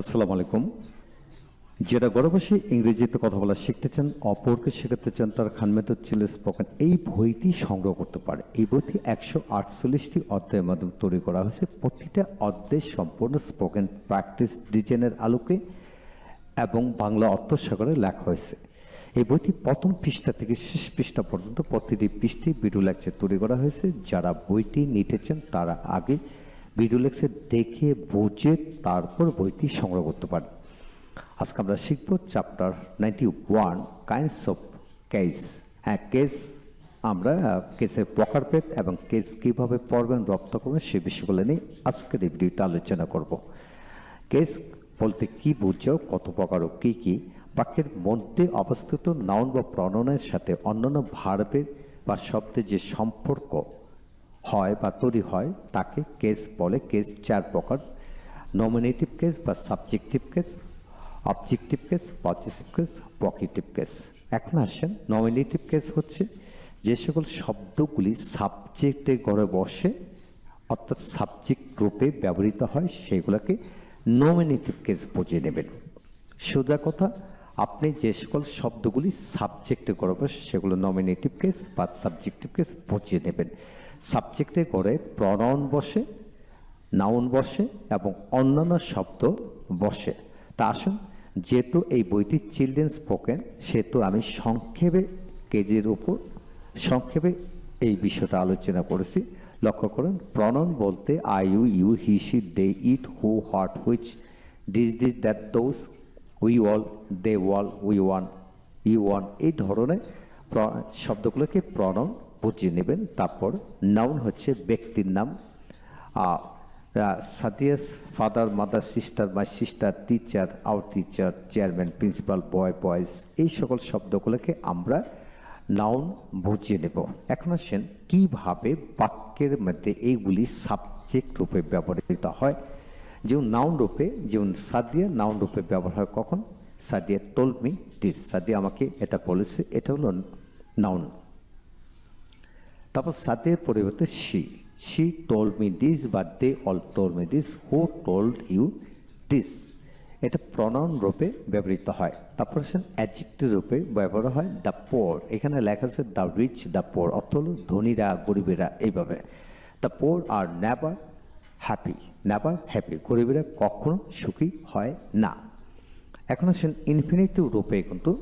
আসসালামু আলাইকুম। যারা ঘরে বসে ইংরেজিতে কথা বলা শিখতে চান, অপরকে শেখাতে চান, তার খানমেথড চ্যালেঞ্জ স্পোকেন এই বইটি সংগ্রহ করতে পারে। এই বইটি 148টি অধ্যায়ের মাধ্যমে তৈরি করা হয়েছে। প্রতিটা অধ্যায় সম্পূর্ণ স্পোকেন প্র্যাকটিস ডিজাইনের আলোকে এবং বাংলা অর্থসাগরে লেখা হয়েছে। এই বইটি প্রথম পৃষ্ঠা থেকে শেষ পৃষ্ঠা পর্যন্ত প্রতিটি পৃষ্ঠায় ভিডিও লেকচার তৈরি করা হয়েছে। যারা বইটি নিতে চান তারা আগে ভিডিও লেকচার দেখে বুঝে তারপর বইটি সংগ্রহ করতে পারেন। আজকে আমরা শিখব chapter 91 kinds of case. Case আমরা কেসের প্রকারভেদ এবং কেস কীভাবে পড়বেন রপ্ত করবেন সে বিষয়গুলো নিয়ে আজকের এই ভিডিওতে আলোচনা করব। কেস বলতে কি বুঝো, কত প্রকার ও কী কী, বাক্যের মধ্যে অবস্থিত নাউন বা প্রণয়নের সাথে অন্যান্য ভার্বের বা শব্দের যে সম্পর্ক হয় বা তৈরি হয় তাকে কেস বলে। কেস চার প্রকার: নমিনেটিভ কেস বা subjective case, objective case, positive case, vocative case. এখন আসেন, নমিনেটিভ কেস হচ্ছে যে সকল শব্দগুলি সাবজেক্টে ঘরে বসে অর্থাৎ সাবজেক্ট রূপে ব্যবহৃত হয় সেগুলোকে নমিনেটিভ কেস বুঝিয়ে নেবেন। সোজা কথা, আপনি যে সকল শব্দগুলি সাবজেক্টে ঘরে বসে সেগুলো নমিনেটিভ কেস বা সাবজেক্টিভ কেস বুঝিয়ে নেবেন। সাবজেক্টে করে প্রনাউন বসে, নাউন বসে এবং অন্যান্য শব্দ বসে। তা আসুন, যেহেতু এই বইটি চিলড্রেন স্পোকেন সেহেতু আমি সংক্ষেপে কেজের উপর সংক্ষেপে এই বিষয়টা আলোচনা করেছি। লক্ষ্য করুন, প্রনাউন বলতে I, you, you, he, she, they, it, who, what, which, this, that, those, we all, they all, we one, you one, এই ধরনের শব্দগুলোকে প্রনাউন বুঝিয়ে নেবেন। তারপর নাউন হচ্ছে ব্যক্তির নাম, Sadia's father, mother, sister, my sister, teacher, our teacher, chairman, principal, boy, boys, এই সকল শব্দগুলোকে আমরা নাউন বুঝিয়ে নেব। এখন আসেন কীভাবে বাক্যের মধ্যে এইগুলি সাবজেক্ট রূপে ব্যবহৃত হয়। যেমন নাউন রূপে, যেমন সাদিয়া নাউন রূপে ব্যবহার হয় কখন? Sadia told me this, Sadia আমাকে এটা বলেছে, এটা হলো নাউন। তারপর সাদিয়ার পরিবর্তে she, she told me this বা they all told me this, who told you this, এটা প্রনাউন রূপে ব্যবহৃত হয়। তারপর আসেন অ্যাডজেক্টিভ রূপে ব্যবহার হয় দ্য পোর, এখানে লেখা আছে দ্য রিচ, দ্য পোর, অর্থ হলো ধনীরা, গরিবেরা, এইভাবে। The poor are never happy, never happy, গরিবেরা কখনো সুখী হয় না। এখন আসেন ইনফিনিটিভ রূপে কিন্তু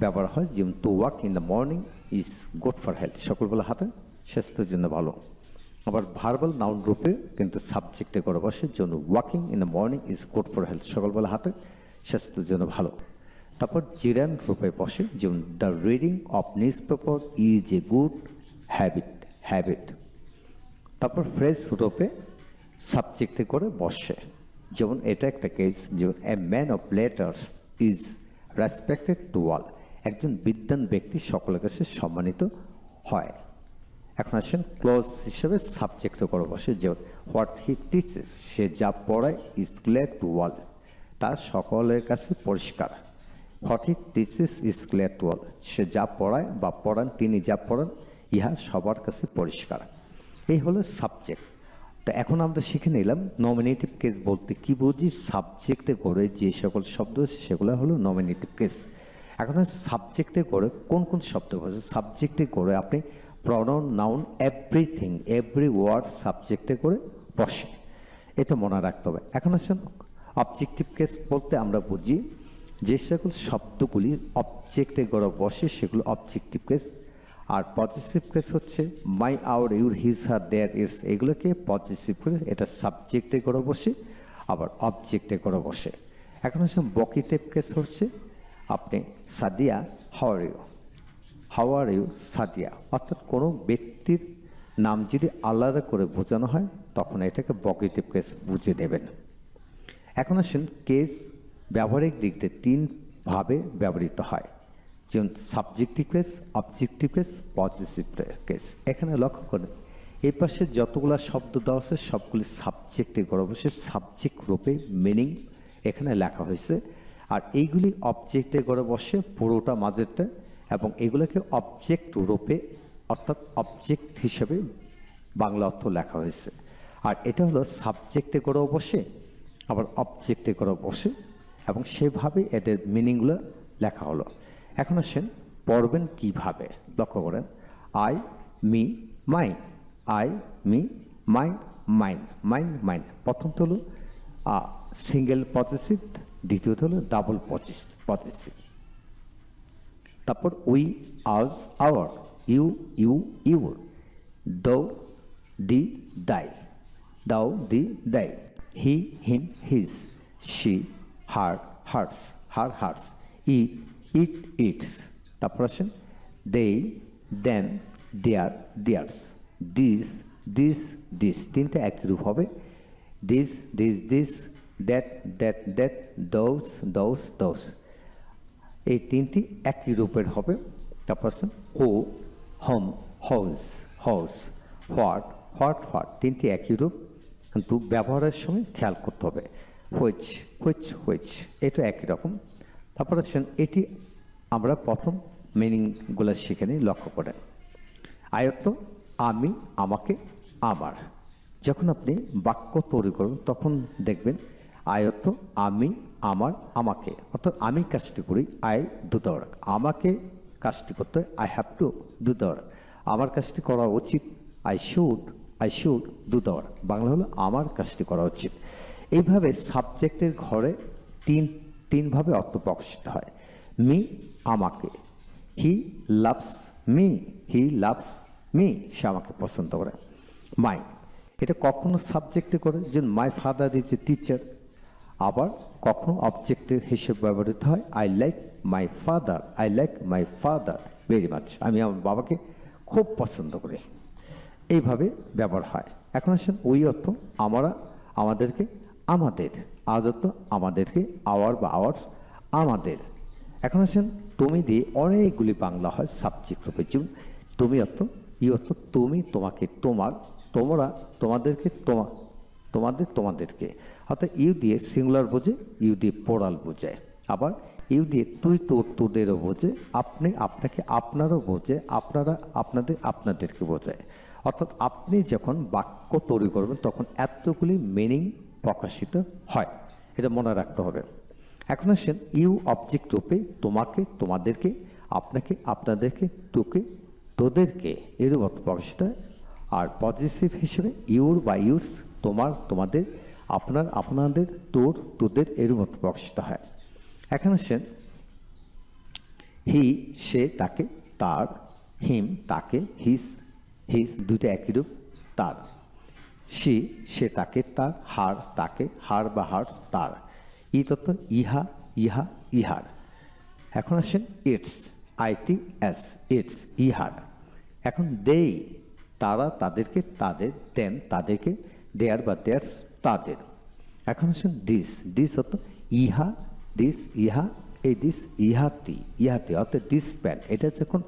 ব্যবহার হয়, যেমন to walk in the morning is good for health, সকালবেলা হাঁটা স্বাস্থ্যের জন্য ভালো। আবার ভার্বাল নাউন রূপে কিন্তু সাবজেক্টে করে বসে, যেমন walking in the morning is good for health, সকালবেলা হাঁটা স্বাস্থ্যের জন্য ভালো। তারপর জিরান রূপে বসে, যেমন the reading of news paper is a good habit. তারপর ফ্রেজ রূপে সাবজেক্টে করে বসে, যেমন এটা একটা কেস, যেমন a man of letters is respected to all, একজন বিদ্বান ব্যক্তি সকলের কাছে সম্মানিত হয়। এখন আসেন ক্লোজ হিসেবে সাবজেক্ট করে বসে, যেমন হোয়াট হি টিচেস, সে যা পড়ায় ইজ ক্লিয়ার টু অল, তা সকলের কাছে পরিষ্কার। What he teaches is clear to all, সে যা পড়ায় বা পড়ান, তিনি যা পড়ান ইহা সবার কাছে পরিষ্কার। এই হলো সাবজেক্ট। তো এখন আমরা শিখে নিলাম নমিনেটিভ কেস বলতে কি বুঝি। সাবজেক্টে করে যে সকল শব্দ সেগুলো হলো নমিনেটিভ কেস। এখন সাবজেক্টে করে কোন কোন শব্দ বসে? সাবজেক্টে করে আপনি pronoun, noun, everything, every word সাবজেক্টে করে বসে, এটা মনে রাখতে হবে। এখন আসেন অবজেক্টিভ কেস বলতে আমরা বুঝি যে সকল শব্দগুলি অবজেক্টে করে বসে সেগুলো অবজেক্টিভ কেস। আর পজিটিভ কেস হচ্ছে my, our, your, his, her, their, its, এগুলোকে পজিটিভ কেস, এটা সাবজেক্টে করে বসে আবার অবজেক্টে করে বসে। এখন আসেন ভোকেটিভ কেস হচ্ছে আপনি Sadia how are you, how are you Sadia, অর্থাৎ কোনো ব্যক্তির নাম যদি আলাদা করে বোঝানো হয় তখন এটাকে ভোকেটিভ কেস বুঝে নেবেন। এখন আসেন কেস ব্যবহারিক দিক দিয়ে তিনভাবে ব্যবহৃত হয়, যেমন subjective case, objective case, positive case. এখানে লক্ষ্য করেন এই পাশে যতগুলো শব্দ দেওয়া আছে সবগুলি সাবজেক্টে করে বসে সাবজেক্ট রূপে মিনিং এখানে লেখা হয়েছে, আর এইগুলি অবজেক্টে করে বসে পুরোটা মাঝেরটা, এবং এগুলোকে অবজেক্ট রূপে অর্থাৎ অবজেক্ট হিসেবে বাংলা অর্থ লেখা হয়েছে। আর এটা হলো সাবজেক্টে করেও বসে আবার অবজেক্টে করে বসে এবং সেভাবে এদের মিনিংগুলো লেখা হলো। এখন আসেন পড়বেন কিভাবে, লক্ষ্য করেন। I me my, I me my mine, mine mine. প্রথমটা হলো সিঙ্গেল পজিটিভ, দ্বিতীয়ত হলো ডাবল পজিটিভ। তারপর we, ours, our, you, you, your, thou, thee, thy, thou, thee, thy, he, him, his, she, her, hers, her, hers, it, it, its. তারপর আসেন they, them, their, theirs, this, this, this. তিনটা একই রূপ হবে। This, this, this, that, that, that, those, those, those. এই তিনটি একই রূপের হবে। তারপর আসেন হো, home, house, house, what, what, what. তিনটি একই রূপ, কিন্তু ব্যবহারের সময় খেয়াল করতে হবে। হুইচ, হুইচ, হুইচ, এটা একই রকম। তারপর আসেন এটি আমরা প্রথম মিনিংগুলো শিখে নিই, লক্ষ্য করেন। আয়ত্ত, আমি, আমাকে, আমার। যখন আপনি বাক্য তৈরি করবেন তখন দেখবেন আয়ত্ত, আমি, আমার, আমাকে, অর্থাৎ আমি কাজটি করি, আই ডু দ্য ওয়ার্ক। আমাকে কাজটি করতে হয়, I have to do the work. আমার কাজটি করা উচিত, I should do the work. Bangla হলো আমার কাজটি করা উচিত। এইভাবে সাবজেক্টের ঘরে তিনভাবে অর্থ প্রকাশিত হয়। মি, আমাকে, he loves me, he loves me, সে আমাকে পছন্দ করে। মাই, এটা কখনো সাবজেক্টে করে, যেমন my father is a teacher. আবার কখনো অবজেক্টের হিসেবে ব্যবহৃত হয়, I like my father, I like my father very much, আমি আমার বাবাকে খুব পছন্দ করি। এইভাবে ব্যবহার হয়। এখন আসেন ওই অর্থ, আমরা, আমাদেরকে, আমাদের। আজ অর্থ আমাদেরকে, আওয়ার বা আওয়ার্স, আমাদের। এখন আসেন তুমি দিয়ে অনেকগুলি বাংলা হয় সাবজেক্ট রূপে, যেমন তুমি অর্থ, ই অর্থ তুমি, তোমাকে, তোমার, তোমরা, তোমাদেরকে, তোমাদের, তোমাদেরকে। অর্থাৎ ইউ দিয়ে সিঙ্গুলার বোঝে, ইউ দিয়ে পোরাল বোঝায়। আবার ইউ দিয়ে তুই, তোর, তোদেরও বোঝে, আপনি, আপনাকে, আপনারও বোঝে, আপনারা, আপনাদের, আপনাদেরকে বোঝায়। অর্থাৎ আপনি যখন বাক্য তৈরি করবেন তখন এতগুলি মিনিং প্রকাশিত হয়, এটা মনে রাখতে হবে। এখন আসেন ইউ অবজেক্ট রূপে তোমাকে, তোমাদেরকে, আপনাকে, আপনাদেরকে, তোকে, তোদেরকে এরূপ অর্থ প্রকাশিত হয়। আর পজিটিভ হিসেবে ইউর বা ইউরস, তোমার, তোমাদের, আপনার, আপনাদের, তোর, তোদের এরূপ অর্থ প্রকাশিত হয়। এখন আসেন হি, সে, তাকে, তার, হিম, তাকে, হিস, হিস, দুইটা একই রূপ, তার। সি, সে, তাকে, তার, হার, তাকে, হার বা হার, তার। ই তত্ত্ব, ইহা, ইহা, ইহার। এখন আসেন ইটস, আইটি এস, ইটস, ইহার। এখন দেই, তারা, তাদেরকে, তাদের, দেম, তাদেরকে, দেয়ার বা দেয়ার্স, তাদের। এখন আসেন দিস, দিস অর্থ ইহা, দিস, ইহা, এই দিস, ইহাতি, ইহাতি, অর্থাৎ দিস প্যান। এটা যখন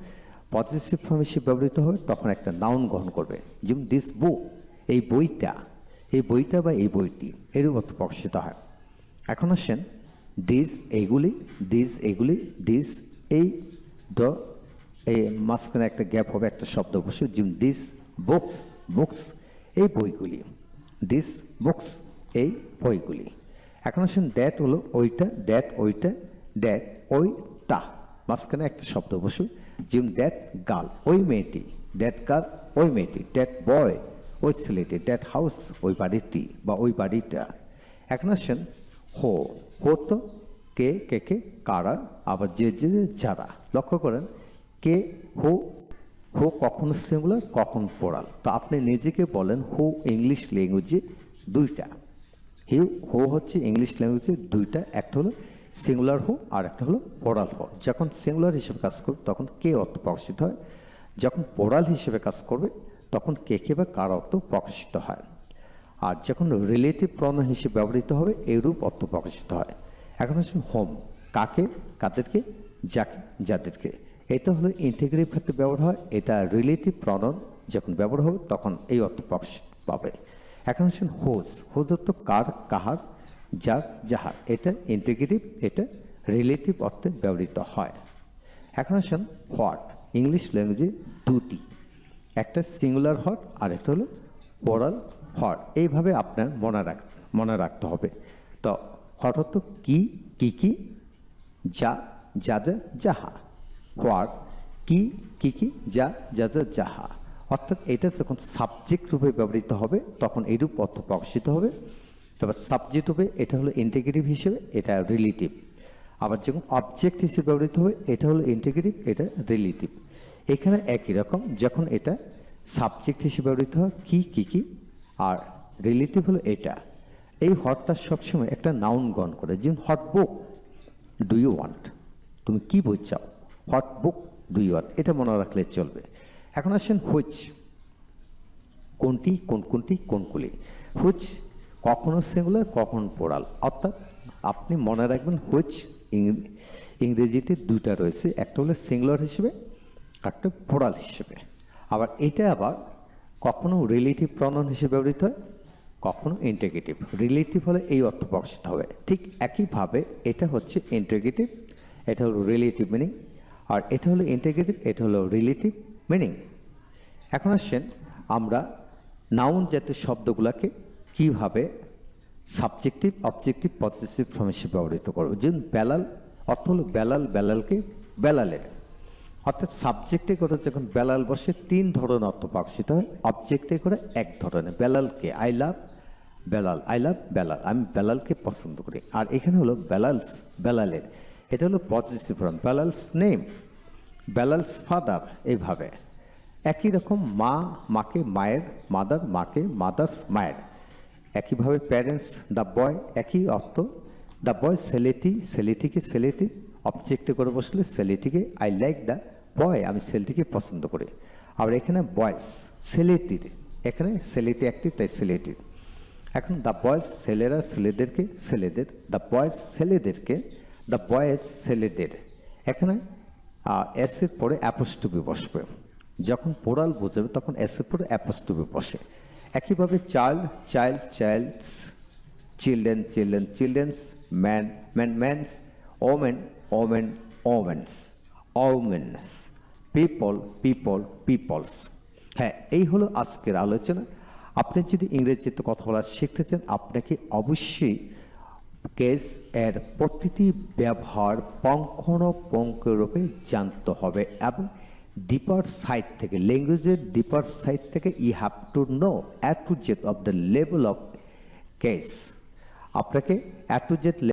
পজিটিভ ফর্ম হিসেবে ব্যবহৃত হবে তখন একটা নাউন গ্রহণ করবে, যেমন দিস বুক, এই বইটা, এই বইটা বা এই বইটি, এরূপ অর্থ প্রকাশিত হয়। এখন আসেন দিস, এইগুলি, দিস, এইগুলি, দিস, এই, দ, এই মাঝখানে একটা গ্যাপ হবে, একটা শব্দ বসে, যেমন দিস বুকস, বুকস, এই বইগুলি, দিস বুকস, এই বইগুলি। এখন আসেন দ্যাট হলো ওইটা, দ্যাট ওইটা, দ্যাট ওইটা, মাঝখানে একটা শব্দ বসে, যেমন দ্যাট গার্ল, ওই মেয়েটি, দ্যাট গার্ল, ওই মেয়েটি, দ্যাট বয়, ওই ছেলেটি, দ্যাট হাউস, ওই বাড়িটি বা ওই বাড়িটা। এখন আসেন হো, হো তো কে, কে কে, কারা, আবার যে যে যারা। লক্ষ্য করেন কে, হো, হো কখনো সিঙ্গুলার কখন পোরাল। তো আপনি নিজেকে বলেন হো ইংলিশ ল্যাঙ্গুয়েজে দুইটা, হো হচ্ছে ইংলিশ ল্যাঙ্গুয়েজে দুইটা, একটা হলো সিঙ্গুলার হো আর একটা হলো পোরাল হো। যখন সিঙ্গুলার হিসেবে কাজ করবে তখন কে অর্থ প্রকাশিত হয়, যখন পোরাল হিসেবে কাজ করবে তখন কে কে বা কার অর্থ প্রকাশিত হয়। আর যখন রিলেটিভ প্রনাউন হিসেবে ব্যবহৃত হবে এরূপ অর্থ প্রকাশিত হয়। এখন আসেন হোম, কাকে, কাদেরকে, যাকে, যাদেরকে। এটা হলো ইন্টিগ্রেটিভ ক্ষেত্রে ব্যবহার হয়, এটা রিলেটিভ প্রনাউন যখন ব্যবহার হবে তখন এই অর্থ প্রকাশিত পাবে। এখন আসেন হোজ, হোজ অর্থ কার, কাহার, যার, যাহার। এটা ইন্টিগ্রেটিভ, এটা রিলেটিভ অর্থে ব্যবহৃত হয়। এখন আসেন হোয়াট, ইংলিশ ল্যাঙ্গুয়েজে দুটি, একটা সিঙ্গুলার হোয়াট আর একটা হলো পোরাল হোয়াট। এইভাবে আপনার মনে রাখতে হবে। তো হট অর্থ কি কি কি, যা যা যা যাহা, হোয়াট কি কি কি, যা যা যা যাহা। অর্থাৎ এটা যখন সাবজেক্ট রূপে ব্যবহৃত হবে তখন এইরূপ অর্থ প্রকাশিত হবে। তারপর সাবজেক্ট রূপে এটা হলো ইন্টিগ্রেটিভ হিসেবে, এটা রিলেটিভ। আবার যখন অবজেক্ট হিসেবে ব্যবহৃত হবে এটা হলো ইন্টিগ্রেটিভ, এটা রিলেটিভ। এখানে একই রকম, যখন এটা সাবজেক্ট হিসেবে ব্যবহৃত হয় কি কি কি, আর রিলেটিভ হলো এটা। এই হটটা সবসময় একটা নাউন গ্রহণ করে, যেমন what book do you want, তুমি কি বই চাও, what book do you want, এটা মনে রাখলে চলবে। এখন আসেন হুইচ, কোনটি কোনটি কোনগুলি। হুইচ কখনো সিঙ্গুলার কখনো প্লুরাল, অর্থাৎ আপনি মনে রাখবেন হুইচ ইংরেজিতে দুইটা রয়েছে, একটা হলো সিঙ্গুলার হিসেবে, একটা প্লুরাল হিসেবে। আবার এটা আবার কখনো রিলেটিভ প্রনাউন হিসেবে ব্যবহৃত হয়, কখনো ইন্টিগ্রেটিভ। রিলেটিভ হলে এই অর্থ প্রকাশিত হবে। ঠিক একইভাবে এটা হচ্ছে ইন্টিগ্রেটিভ, এটা হলো রিলেটিভ মিনিং, আর এটা হলো ইন্টিগ্রেটিভ, এটা হলো রিলেটিভ মিনিং। এখন আসেন আমরা নাউন জাতীয় শব্দগুলোকে কিভাবে সাবজেক্টিভ অবজেক্টিভ পজিটিভ ফর্ম হিসেবে ব্যবহৃত করব। যেমন বেলাল অর্থ হলো বেলাল, বেলালকে বেলালের, অর্থাৎ সাবজেক্টে করে যখন বেলাল বসে তিন ধরনের অর্থ প্রকাশিত হয়, অবজেক্টে করে এক ধরনের। বেলালকে I love Belal, I love Belal, আমি বেলালকে পছন্দ করি। আর এখানে হলো বেলালস, বেলালের, এটা হলো পজিটিভ ফর্ম। বেলালস নেম, বেলালস ফাদার, এইভাবে। একই রকম মা, মাকে মায়ের, মাদার মাকে, মাদার্স মায়ের। একইভাবে প্যারেন্টস দ্য বয়, একই অর্থ। দ্য বয় ছেলেটি, ছেলেটিকে ছেলেটি, অবজেক্টে করে বসলে ছেলেটিকে, আই লাইক দ্য বয়, আমি ছেলেটিকে পছন্দ করি। আবার এখানে বয়েস ছেলেটির, এখানে ছেলেটি একটি তাই ছেলেটির। এখন দ্য বয়েস ছেলেরা ছেলেদেরকে, ছেলেদের, দ্য বয়েস ছেলেদেরকে, দ্য বয়েস ছেলেদের। এখানে এসের পরে অ্যাপোস্ট্রফি বসবে, যখন প্লুরাল বোঝাবে তখন এসের পরে অ্যাপোস্ট্রফি বসে। একইভাবে child, child, child's, children, children, children's, man, man, man's, women, women, women's, women's, people, people, people's. হ্যাঁ, এই হলো আজকের আলোচনা। আপনি যদি ইংরেজিতে কথা বলা শিখতে চান, আপনাকে অবশ্যই কেস এর প্রতিটি ব্যবহার পুঙ্খানুপুঙ্খরূপে জানতে হবে, এবং ডিপার সাইড থেকে, ল্যাঙ্গুয়েজের ডিপার সাইড থেকে you have to know A to Z of the level of case. আপনাকে এ টু জেড